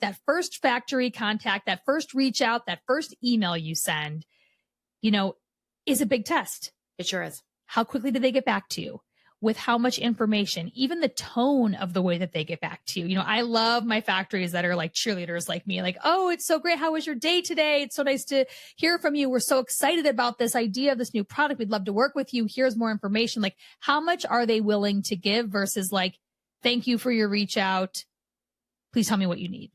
That first factory contact, that first reach out, that first email you send, is a big test. It sure is. How quickly do they get back to you? With how much information, even the tone of the way that they get back to you. I love my factories that are like cheerleaders like me, like, oh, it's so great. How was your day today? It's so nice to hear from you. We're so excited about this idea of this new product. We'd love to work with you. Here's more information. Like, how much are they willing to give versus like, thank you for your reach out. Please tell me what you need.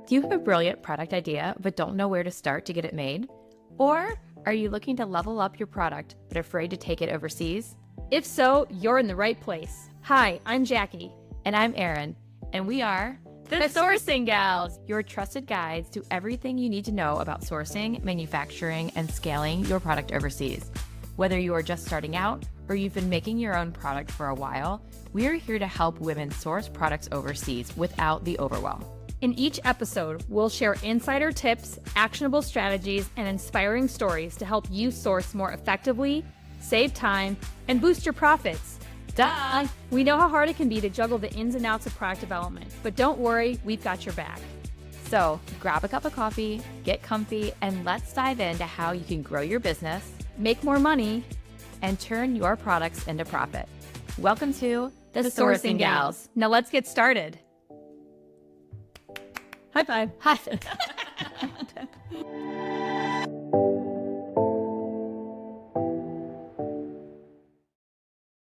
Do you have a brilliant product idea, but don't know where to start to get it made? Or are you looking to level up your product, but afraid to take it overseas? If so, you're in the right place. Hi, I'm Jackie. And I'm Erin. And we are the Sourcing Gals, your trusted guides to everything you need to know about sourcing, manufacturing, and scaling your product overseas. Whether you are just starting out or you've been making your own product for a while, we are here to help women source products overseas without the overwhelm. In each episode, we'll share insider tips, actionable strategies, and inspiring stories to help you source more effectively, save time, and boost your profits. Duh! We know how hard it can be to juggle the ins and outs of product development, but don't worry, we've got your back. So grab a cup of coffee, get comfy, and let's dive into how you can grow your business, make more money, and turn your products into profit. Welcome to the Sourcing Gals. Now let's get started. High five. Hi.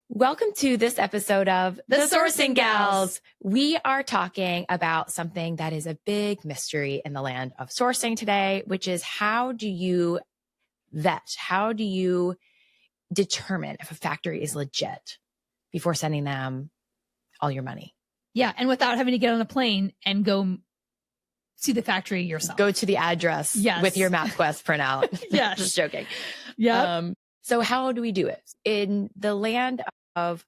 Welcome to this episode of The Sourcing Gals. We are talking about something that is a big mystery in the land of sourcing today, which is how do you vet? How do you determine if a factory is legit before sending them all your money? Yeah. And without having to get on a plane and go see the factory yourself. Go to the address with your MapQuest printout. Yes. Just joking. Yeah. So how do we do it? In the land of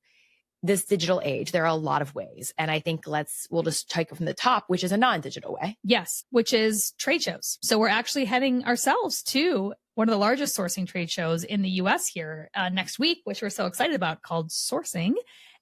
this digital age, there are a lot of ways. And I think we'll just take it from the top, which is a non-digital way. Yes, which is trade shows. So we're actually heading ourselves to one of the largest sourcing trade shows in the US here next week, which we're so excited about, called Sourcing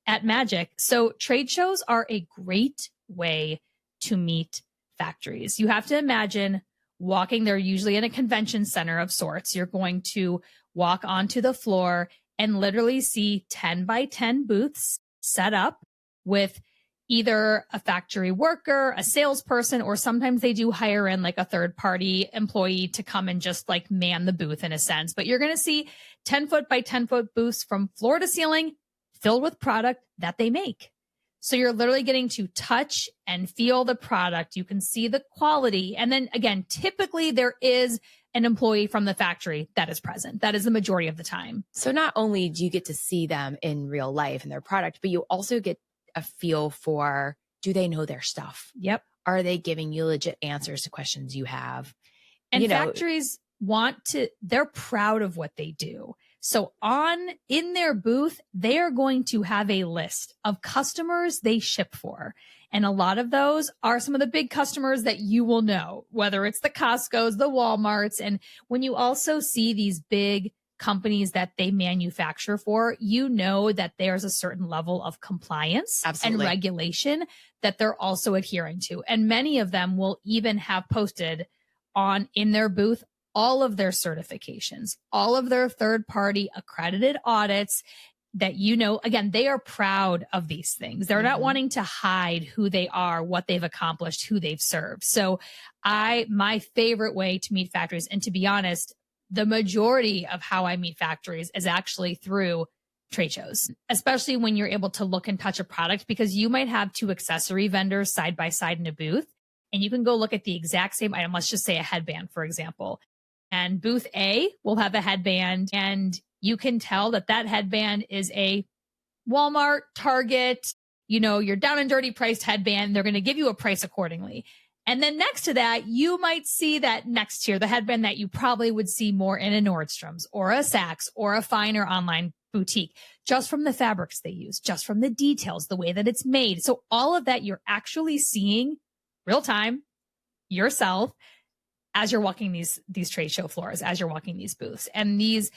at Magic. So trade shows are a great way to meet factories. You have to imagine walking there, usually in a convention center of sorts. You're going to walk onto the floor and literally see 10 by 10 booths set up with either a factory worker, a salesperson, or sometimes they do hire in like a third party employee to come and just like man the booth in a sense. But you're going to see 10 foot by 10 foot booths from floor to ceiling filled with product that they make. So you're literally getting to touch and feel the product. You can see the quality. And then again, typically there is an employee from the factory that is present. That is the majority of the time. So not only do you get to see them in real life and their product, but you also get a feel for, do they know their stuff? Yep. Are they giving you legit answers to questions you have? And factories they're proud of what they do. So in their booth, they are going to have a list of customers they ship for. And a lot of those are some of the big customers that you will know, whether it's the Costco's, the Walmarts. And when you also see these big companies that they manufacture for, you know that there's a certain level of compliance and regulation that they're also adhering to. And many of them will even have posted in their booth all of their certifications, all of their third-party accredited audits that, again, they are proud of these things. They're not wanting to hide who they are, what they've accomplished, who they've served. So my favorite way to meet factories, and to be honest, the majority of how I meet factories is actually through trade shows, especially when you're able to look and touch a product, because you might have two accessory vendors side by side in a booth, and you can go look at the exact same item. Let's just say a headband, for example. And booth A will have a headband, and you can tell that headband is a Walmart, Target, your down and dirty priced headband. They're going to give you a price accordingly. And then next to that, you might see that next tier, the headband that you probably would see more in a Nordstrom's or a Saks or a finer online boutique, just from the fabrics they use, just from the details, the way that it's made. So all of that you're actually seeing real time yourself as you're walking these trade show floors, as you're walking these booths. And these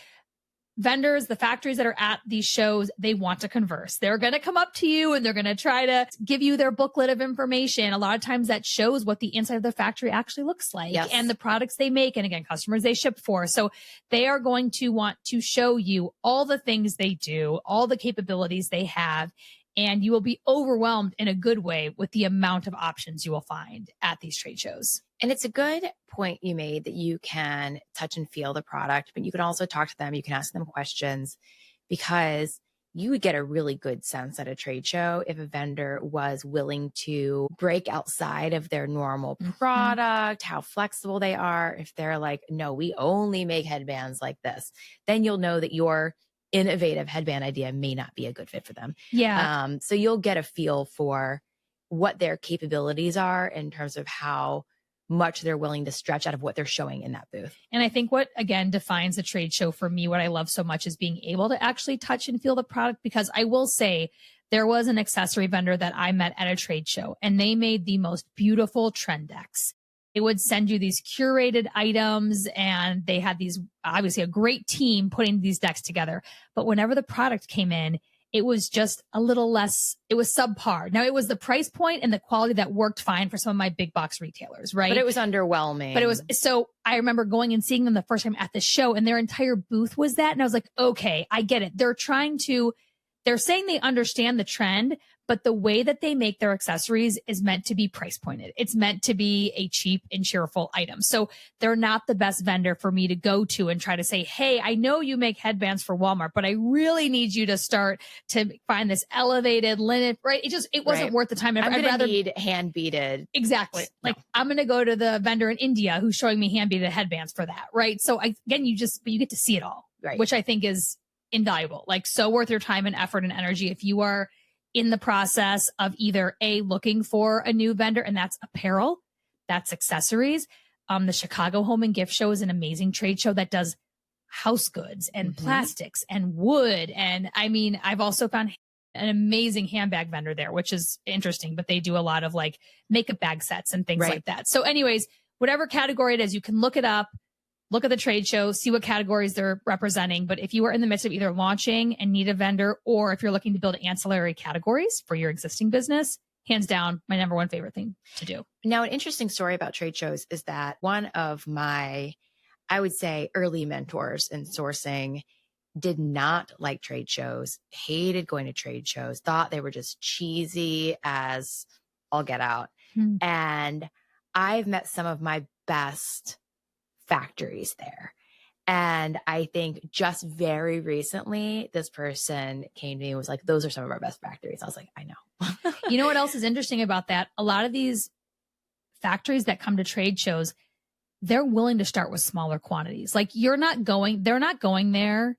vendors, the factories that are at these shows, they want to converse. They're going to come up to you and they're going to try to give you their booklet of information. A lot of times that shows what the inside of the factory actually looks like and the products they make. And again, customers they ship for. So they are going to want to show you all the things they do, all the capabilities they have. And you will be overwhelmed in a good way with the amount of options you will find at these trade shows. And it's a good point you made that you can touch and feel the product, but you can also talk to them. You can ask them questions, because you would get a really good sense at a trade show if a vendor was willing to break outside of their normal product, how flexible they are. If they're like, no, we only make headbands like this, then you'll know that your innovative headband idea may not be a good fit for them. Yeah. So you'll get a feel for what their capabilities are in terms of how much they're willing to stretch out of what they're showing in that booth. And I think what, again, defines a trade show for me, what I love so much is being able to actually touch and feel the product. Because I will say there was an accessory vendor that I met at a trade show, and they made the most beautiful trend decks. They would send you these curated items, and they had these, obviously a great team putting these decks together. But whenever the product came in, it was just a little less, it was subpar. Now, it was the price point and the quality that worked fine for some of my big box retailers, right? But it was underwhelming. But it was, so I remember going and seeing them the first time at the show, and their entire booth was that. And I was like, okay, I get it. They're saying they understand the trend, but the way that they make their accessories is meant to be price pointed. It's meant to be a cheap and cheerful item. So they're not the best vendor for me to go to and try to say, hey, I know you make headbands for Walmart, but I really need you to start to find this elevated linen, right? It wasn't worth the time. I'd rather need hand beaded. Exactly. Like I'm going to go to the vendor in India who's showing me hand beaded headbands for that. Right. So you get to see it all, right? Which I think is invaluable, like so worth your time and effort and energy. If you are in the process of either looking for a new vendor, and that's apparel, that's accessories. The Chicago Home and Gift Show is an amazing trade show that does house goods and plastics and wood. And I mean, I've also found an amazing handbag vendor there, which is interesting, but they do a lot of like makeup bag sets and things like that. So anyways, whatever category it is, you can look it up. Look at the trade show, see what categories they're representing. But if you are in the midst of either launching and need a vendor, or if you're looking to build ancillary categories for your existing business, hands down, my number one favorite thing to do. Now, an interesting story about trade shows is that one of my, I would say, early mentors in sourcing did not like trade shows, hated going to trade shows, thought they were just cheesy as all get out. And I've met some of my best factories there. And I think just very recently, this person came to me and was like, those are some of our best factories. I was like, I know. You know what else is interesting about that? A lot of these factories that come to trade shows, they're willing to start with smaller quantities. Like they're not going there.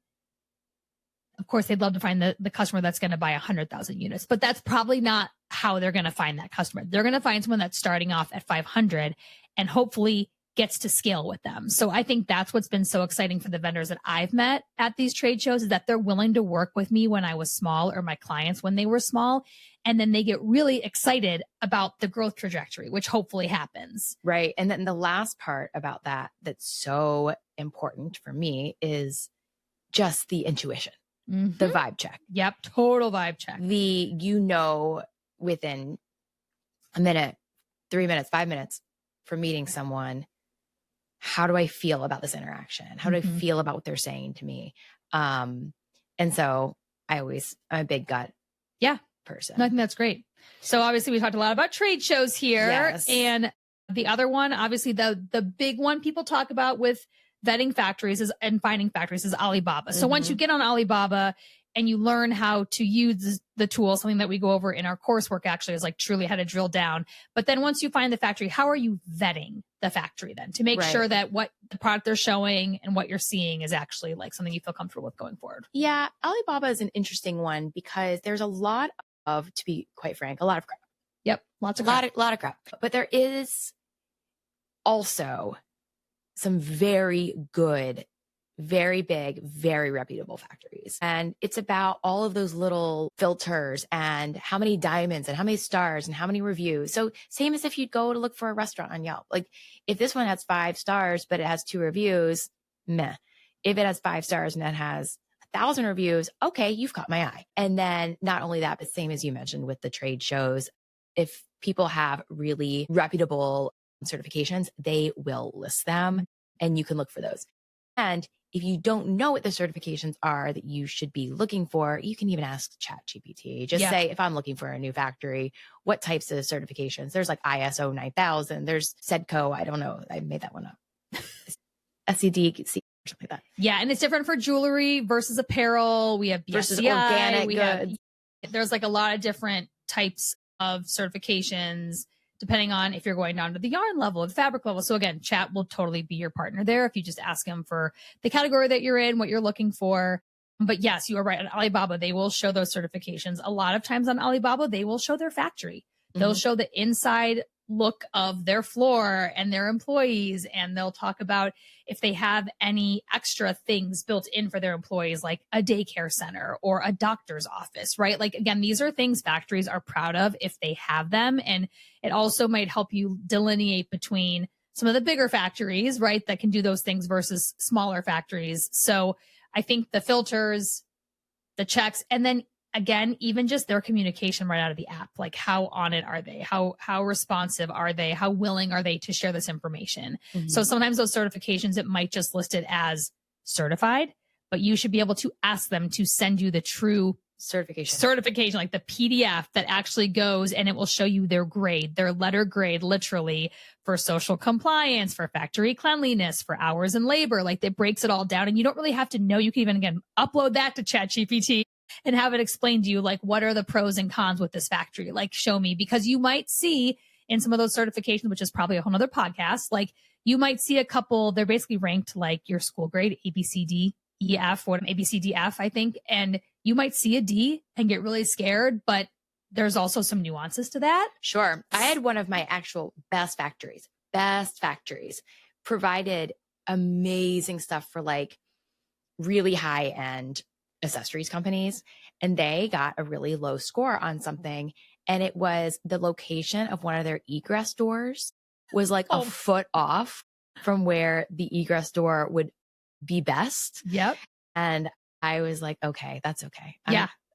Of course, they'd love to find the customer that's going to buy 100,000 units, but that's probably not how they're going to find that customer. They're going to find someone that's starting off at 500 and hopefully gets to scale with them. So I think that's what's been so exciting for the vendors that I've met at these trade shows, is that they're willing to work with me when I was small, or my clients when they were small. And then they get really excited about the growth trajectory, which hopefully happens. Right. And then the last part about that that's so important for me is just the intuition, the vibe check. Yep. Total vibe check. Within a minute, 3 minutes, 5 minutes for meeting someone, how do I feel about this interaction? How do I feel about what they're saying to me? And so I'm a big gut person. No, I think that's great. So obviously we talked a lot about trade shows here. Yes. And the other one, obviously the big one people talk about with vetting factories and finding factories is Alibaba. So once you get on Alibaba and you learn how to use the tool, something that we go over in our coursework actually is like truly how to drill down. But then once you find the factory, how are you vetting the factory then to make sure that what the product they're showing and what you're seeing is actually like something you feel comfortable with going forward? Yeah. Alibaba is an interesting one because there's a lot of, to be quite frank, a lot of crap. Yep. Lots of crap. A lot of crap. But there is also some very good, very big, very reputable factories. And it's about all of those little filters and how many diamonds and how many stars and how many reviews. So same as if you'd go to look for a restaurant on Yelp. Like if this one has 5 stars, but it has 2 reviews, meh. If it has 5 stars and it has 1,000 reviews. Okay, you've caught my eye. And then not only that, but same as you mentioned with the trade shows, if people have really reputable certifications, they will list them and you can look for those. And if you don't know what the certifications are that you should be looking for, you can even ask ChatGPT. Just say, if I'm looking for a new factory, what types of certifications? There's like ISO 9000, there's SEDCO. I don't know. I made that one up. SCD, something like that. Yeah. And it's different for jewelry versus apparel. We have BSCI, versus organic goods. There's like a lot of different types of certifications, depending on if you're going down to the yarn level, the fabric level. So again, chat will totally be your partner there if you just ask them for the category that you're in, what you're looking for. But yes, you are right. On Alibaba, they will show those certifications. A lot of times on Alibaba, they will show their factory. They'll show the inside look of their floor and their employees. And they'll talk about if they have any extra things built in for their employees, like a daycare center or a doctor's office, right? Like, again, these are things factories are proud of if they have them. And it also might help you delineate between some of the bigger factories, right, that can do those things versus smaller factories. So I think the filters, the checks, and then again, even just their communication right out of the app, like how on it are they? How responsive are they? How willing are they to share this information? So sometimes those certifications, it might just list it as certified, but you should be able to ask them to send you the true certification, like the PDF that actually goes and it will show you their grade, their letter grade, literally for social compliance, for factory cleanliness, for hours and labor. Like it breaks it all down and you don't really have to know. You can even, again, upload that to ChatGPT and have it explain to you, like, what are the pros and cons with this factory? Like, show me, because you might see in some of those certifications, which is probably a whole nother podcast, like you might see a couple, they're basically ranked like your school grade, A, B, C, D, E, F, or A, B, C, D, F, I think. And you might see a D and get really scared, but there's also some nuances to that. Sure. I had one of my actual best factories provided amazing stuff for like really high end accessories companies. And they got a really low score on something. And it was the location of one of their egress doors was like a foot off from where the egress door would be best. Yep. And I was like, okay, that's okay.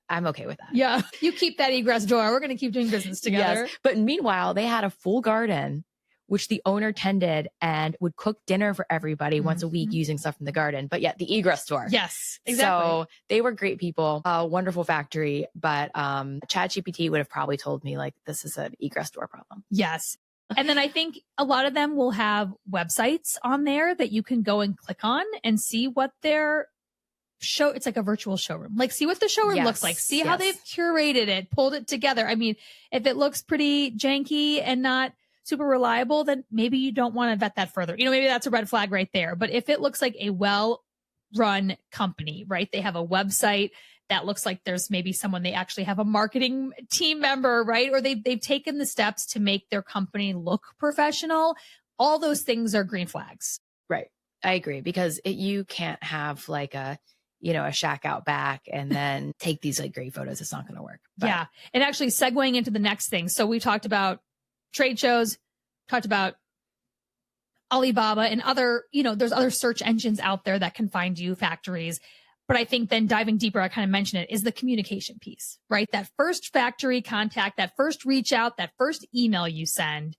I'm okay with that. Yeah. You keep that egress door. We're going to keep doing business together. Yes. But meanwhile, they had a full garden, which the owner tended and would cook dinner for everybody once a week using stuff from the garden. But yet the egress door. Yes, exactly. So they were great people, a wonderful factory. But ChatGPT would have probably told me like, this is an egress door problem. Yes. And then I think a lot of them will have websites on there that you can go and click on and see what their show. It's like a virtual showroom. Like see what the showroom looks like. See how they've curated it, pulled it together. I mean, if it looks pretty janky and not super reliable, then maybe you don't want to vet that further. You know, maybe that's a red flag right there. But if it looks like a well-run company, right? They have a website that looks like there's maybe someone, they actually have a marketing team member, right? Or they've taken the steps to make their company look professional. All those things are green flags. Right. I agree, because you can't have like a shack out back and then take these like great photos. It's not going to work. But. Yeah. And actually segueing into the next thing. So we talked about trade shows, talked about Alibaba and other, there's other search engines out there that can find you factories. But I think then diving deeper, I kind of mentioned it, is the communication piece, right? That first factory contact, that first reach out, that first email you send,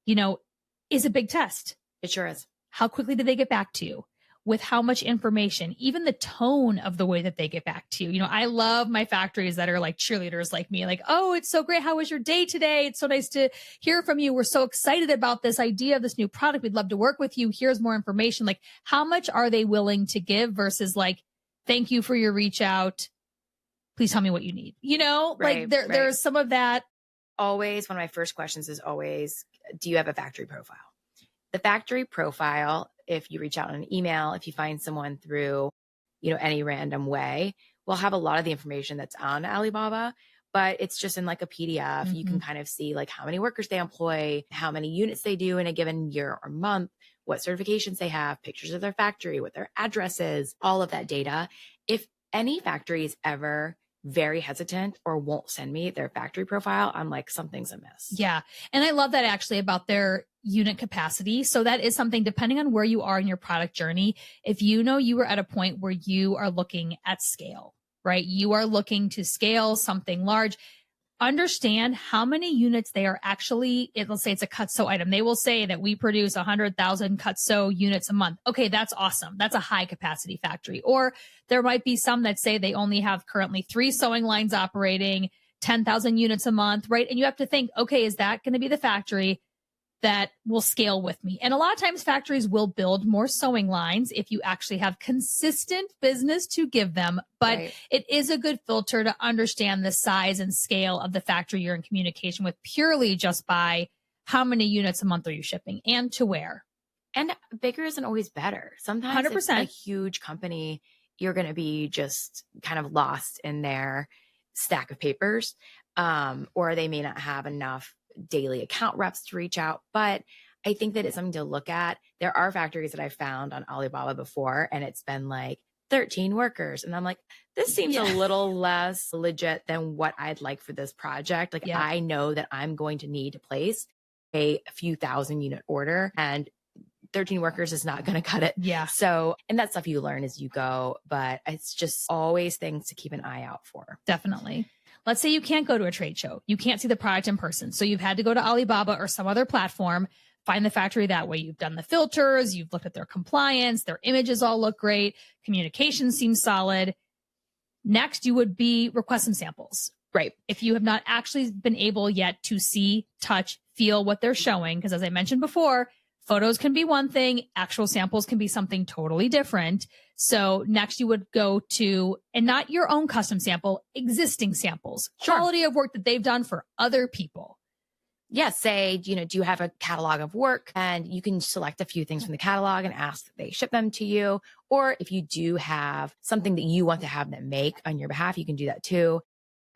is a big test. It sure is. How quickly do they get back to you? With how much information, even the tone of the way that they get back to you. I love my factories that are like cheerleaders like me, like, oh, it's so great. How was your day today? It's so nice to hear from you. We're so excited about this idea of this new product. We'd love to work with you. Here's more information. Like, how much are they willing to give versus like, thank you for your reach out. Please tell me what you need. Like there's some of that. Always, one of my first questions is always, do you have a factory profile? The factory profile, if you reach out on an email, if you find someone through, any random way, will have a lot of the information that's on Alibaba, but it's just in like a PDF. You can kind of see like how many workers they employ, how many units they do in a given year or month, what certifications they have, pictures of their factory, what their address is, all of that data. If any factories ever very hesitant or won't send me their factory profile, I'm like, something's amiss. Yeah. And I love that actually about their unit capacity. So that is something, depending on where you are in your product journey, if you know you are at a point where you are looking at scale, right? You are looking to scale something large. Understand how many units they are actually, let's say it's a cut sew item. They will say that we produce 100,000 cut sew units a month. Okay, that's awesome. That's a high capacity factory. Or there might be some that say they only have currently 3 sewing lines operating, 10,000 units a month, right? And you have to think, okay, is that going to be the factory that will scale with me? And a lot of times factories will build more sewing lines if you actually have consistent business to give them. But Right. it is a good filter to understand the size and scale of the factory you're in communication with purely just by how many units a month are you shipping and to where. And bigger isn't always better. Sometimes 100%. it's a huge company, you're going to be just kind of lost in their stack of papers, or they may not have enough daily account reps to reach out. But I think that it's something to look at. There are factories that I found on Alibaba before, and it's been like 13 workers. And I'm like, this seems a little less legit than what I'd like for this project. Like, I know that I'm going to need to place a few thousand unit order, and 13 workers is not going to cut it. Yeah. So, and that's stuff you learn as you go, but it's just always things to keep an eye out for. Definitely. Let's say you can't go to a trade show. You can't see the product in person. So you've had to go to Alibaba or some other platform, find the factory that way. You've done the filters, you've looked at their compliance, their images all look great, communication seems solid. Next, you would be request some samples. Right. If you have not actually been able yet to see, touch, feel what they're showing, because as I mentioned before, photos can be one thing, actual samples can be something totally different. So next you would go to, and not your own custom sample, existing samples, quality of work that they've done for other people. Yeah. Say, do you have a catalog of work? And you can select a few things from the catalog and ask that they ship them to you. Or if you do have something that you want to have them make on your behalf, you can do that too.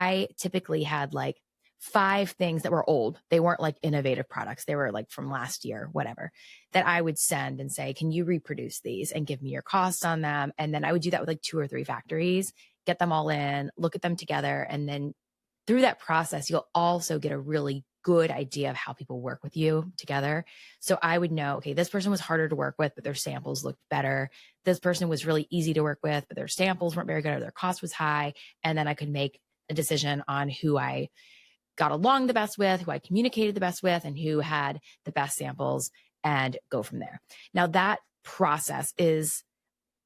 I typically had like 5 things that were old. They weren't like innovative products. They were like from last year, whatever, that I would send and say, can you reproduce these and give me your costs on them? And then I would do that with like 2 or 3 factories, get them all in, look at them together. And then through that process, you'll also get a really good idea of how people work with you together. So I would know, okay, this person was harder to work with, but their samples looked better. This person was really easy to work with, but their samples weren't very good or their cost was high. And then I could make a decision on who I got along the best with, who I communicated the best with, and who had the best samples, and go from there. Now that process is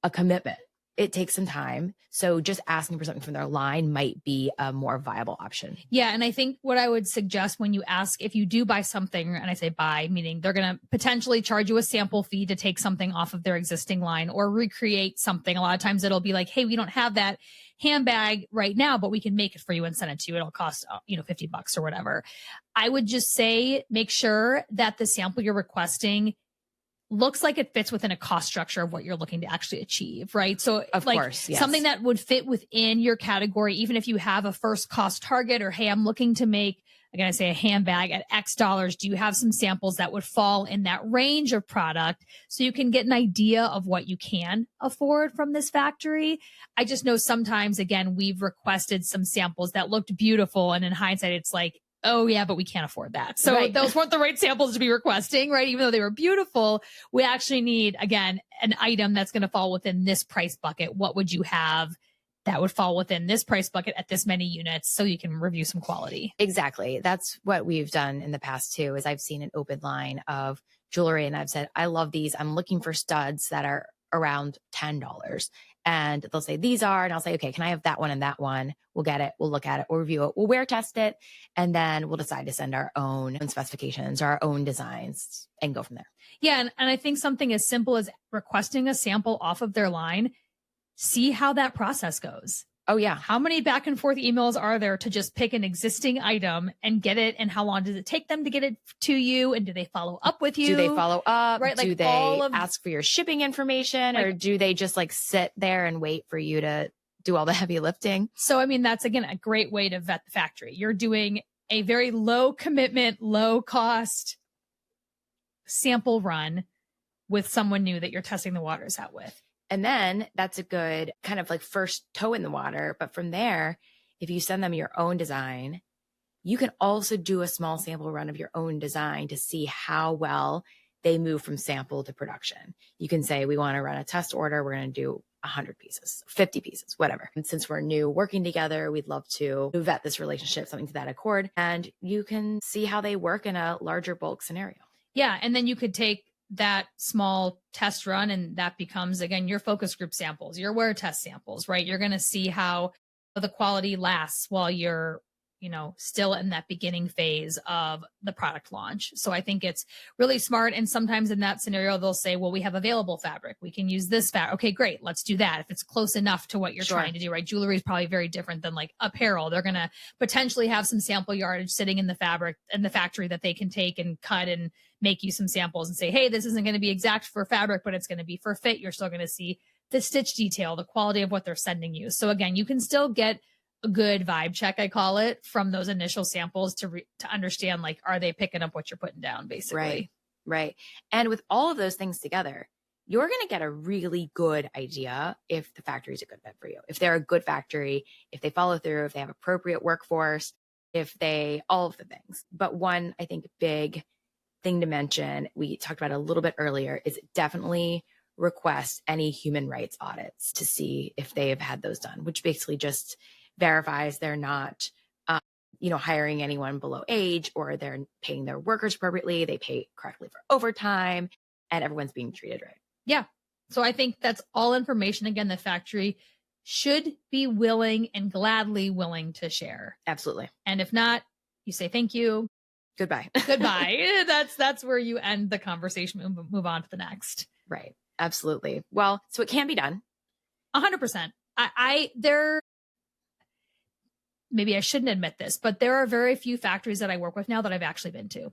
a commitment. It takes some time. So just asking for something from their line might be a more viable option. Yeah. And I think what I would suggest when you ask, if you do buy something, and I say buy, meaning they're going to potentially charge you a sample fee to take something off of their existing line or recreate something. A lot of times it'll be like, hey, we don't have that handbag right now, but we can make it for you and send it to you. It'll cost, $50 or whatever. I would just say, make sure that the sample you're requesting looks like it fits within a cost structure of what you're looking to actually achieve, right? So of course, yes. Something that would fit within your category, even if you have a first cost target or, hey, I'm looking to make, again, I say a handbag at X dollars. Do you have some samples that would fall in that range of product so you can get an idea of what you can afford from this factory? I just know sometimes, again, we've requested some samples that looked beautiful. And in hindsight, it's like, oh yeah, but we can't afford that. So those weren't the right samples to be requesting, right? Even though they were beautiful, we actually need, again, an item that's going to fall within this price bucket. What would you have that would fall within this price bucket at this many units so you can review some quality? Exactly. That's what we've done in the past too, is I've seen an open line of jewelry and I've said, I love these. I'm looking for studs that are around $10. And they'll say, these are, and I'll say, okay, can I have that one and that one? We'll get it. We'll look at it. We'll review it. We'll wear test it. And then we'll decide to send our own specifications, our own designs, and go from there. Yeah. And I think something as simple as requesting a sample off of their line, see how that process goes. Oh yeah. How many back and forth emails are there to just pick an existing item and get it? And how long does it take them to get it to you? And do they follow up with you? Do they follow up? Right. Do they ask for your shipping information, or do they just like sit there and wait for you to do all the heavy lifting? So, I mean, that's again, a great way to vet the factory. You're doing a very low commitment, low cost sample run with someone new that you're testing the waters out with. And then that's a good kind of like first toe in the water. But from there, if you send them your own design, you can also do a small sample run of your own design to see how well they move from sample to production. You can say, we want to run a test order. We're going to do 100 pieces, 50 pieces, whatever. And since we're new working together, we'd love to vet this relationship, something to that accord. And you can see how they work in a larger bulk scenario. Yeah. And then you could take that small test run and that becomes, again, your focus group samples, your wear test samples, right? You're going to see how the quality lasts while you're, still in that beginning phase of the product launch. So I think it's really smart. And sometimes in that scenario, they'll say, well, we have available fabric. We can use this fabric. Okay, great. Let's do that. If it's close enough to what you're trying to do, right? Jewelry is probably very different than like apparel. They're going to potentially have some sample yardage sitting in the fabric in the factory that they can take and cut and make you some samples and say, hey, this isn't going to be exact for fabric, but it's going to be for fit. You're still going to see the stitch detail, the quality of what they're sending you. So again, you can still get a good vibe check, I call it, from those initial samples to understand, like, are they picking up what you're putting down, basically. Right. And with all of those things together, you're going to get a really good idea if the factory is a good fit for you. If they're a good factory, if they follow through, if they have appropriate workforce, all of the things. But one, I think, big thing to mention, we talked about it a little bit earlier, is definitely request any human rights audits to see if they have had those done, which basically just verifies they're not, hiring anyone below age, or they're paying their workers appropriately. They pay correctly for overtime, and everyone's being treated right. Yeah. So I think that's all information, again, the factory should be willing and gladly willing to share. Absolutely. And if not, you say thank you. Goodbye. Goodbye. That's where you end the conversation, move on to the next. Right. Absolutely. Well, so it can be done. 100%. Maybe I shouldn't admit this, but there are very few factories that I work with now that I've actually been to.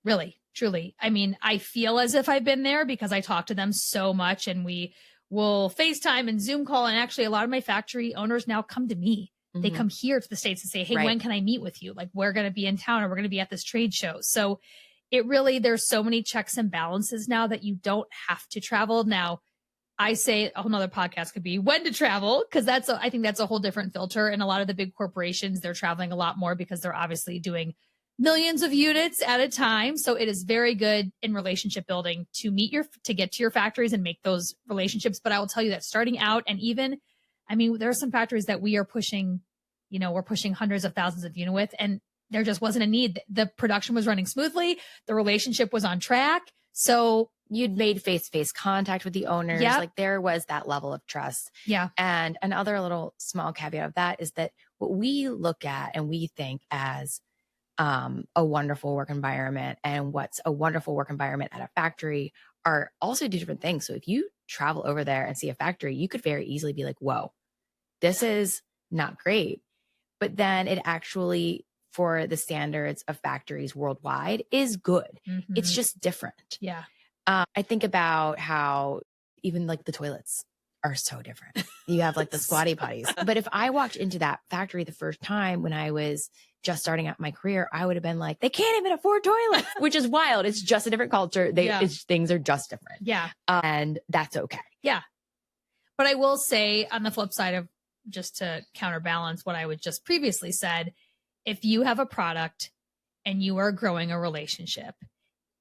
Really, truly. I mean, I feel as if I've been there because I talk to them so much, and we will FaceTime and Zoom call. And actually, a lot of my factory owners now come to me. Mm-hmm. They come here to the States and say, hey, when can I meet with you? Like, we're going to be in town, or we're going to be at this trade show. So there's so many checks and balances now that you don't have to travel. Now, I say a whole nother podcast could be when to travel, because I think that's a whole different filter. And a lot of the big corporations, they're traveling a lot more because they're obviously doing millions of units at a time. So it is very good in relationship building to get to your factories and make those relationships. But I will tell you that starting out, and even, there are some factories that we are pushing, we're pushing hundreds of thousands of units with, and there just wasn't a need. The production was running smoothly. The relationship was on track. So you'd made face-to-face contact with the owners. Yep. Like, there was that level of trust. Yeah. And another little small caveat of that is that what we look at and we think as a wonderful work environment, and what's a wonderful work environment at a factory, are also two different things. So if you travel over there and see a factory, you could very easily be like, whoa, this is not great. But then it actually, for the standards of factories worldwide, is good. Mm-hmm. It's just different. Yeah. I think about how even like the toilets are so different. You have like the squatty potties. But if I walked into that factory the first time when I was just starting out my career, I would have been like, they can't even afford toilets, which is wild. It's just a different culture. Things are just different. Yeah. And that's okay. Yeah. But I will say, on the flip side of, just to counterbalance what I would just previously said, if you have a product and you are growing a relationship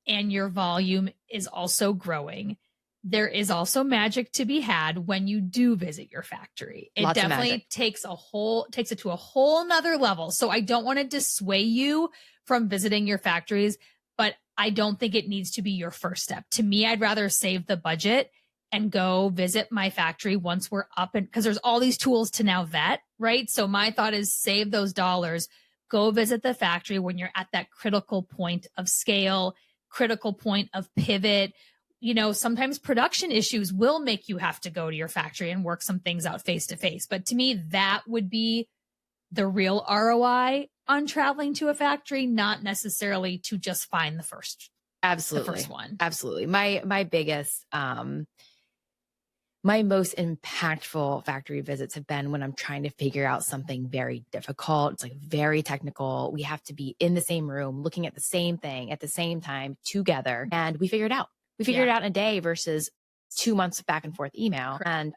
and your volume is also growing, there is also magic to be had when you do visit your factory. It definitely takes it to a whole nother level. So I don't want to dissuade you from visiting your factories, but I don't think it needs to be your first step. To me, I'd rather save the budget and go visit my factory once we're up, and because there's all these tools to now vet, right? So my thought is save those dollars, go visit the factory when you're at that critical point of scale, critical point of pivot. Sometimes production issues will make you have to go to your factory and work some things out face to face. But to me, that would be the real ROI on traveling to a factory, not necessarily to just find the first one. Absolutely. My biggest, my most impactful factory visits have been when I'm trying to figure out something very difficult. It's like very technical. We have to be in the same room, looking at the same thing at the same time together. And we figured it out. We figured it out in a day versus 2 months of back and forth email. And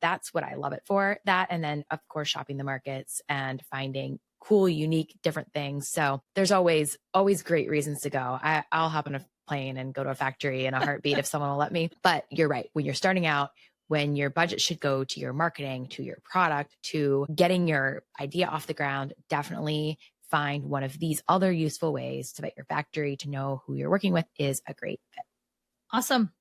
that's what I love it for. That, and then of course, shopping the markets and finding cool, unique, different things. So there's always great reasons to go. I'll hop on a plane and go to a factory in a heartbeat if someone will let me. But you're right. When you're starting out, when your budget should go to your marketing, to your product, to getting your idea off the ground, definitely find one of these other useful ways to vet your factory, to know who you're working with is a great fit. Awesome.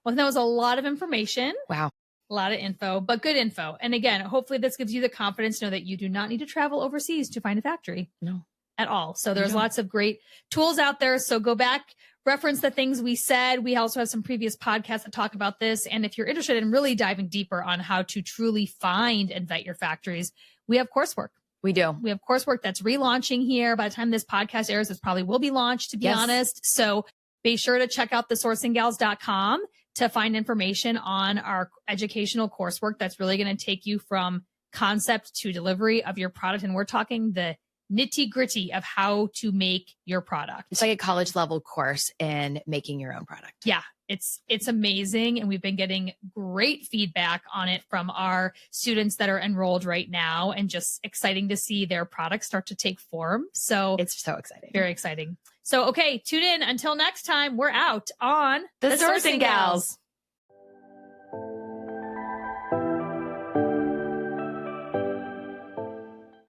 Well, that was a lot of information. Wow. A lot of info, but good info. And again, hopefully this gives you the confidence to know that you do not need to travel overseas to find a factory. No. At all. So there's lots of great tools out there. So go back, reference the things we said. We also have some previous podcasts that talk about this. And if you're interested in really diving deeper on how to truly find and vet your factories, we have coursework. We do. We have coursework that's relaunching here. By the time this podcast airs, this probably will be launched, to be honest. So be sure to check out thesourcinggals.com to find information on our educational coursework that's really going to take you from concept to delivery of your product. And we're talking the nitty gritty of how to make your product. It's like a college level course in making your own product. Yeah, it's amazing. And we've been getting great feedback on it from our students that are enrolled right now, and just exciting to see their products start to take form. So it's so exciting. Very exciting. So, okay, tune in. Until next time, we're out on The Sourcing Gals.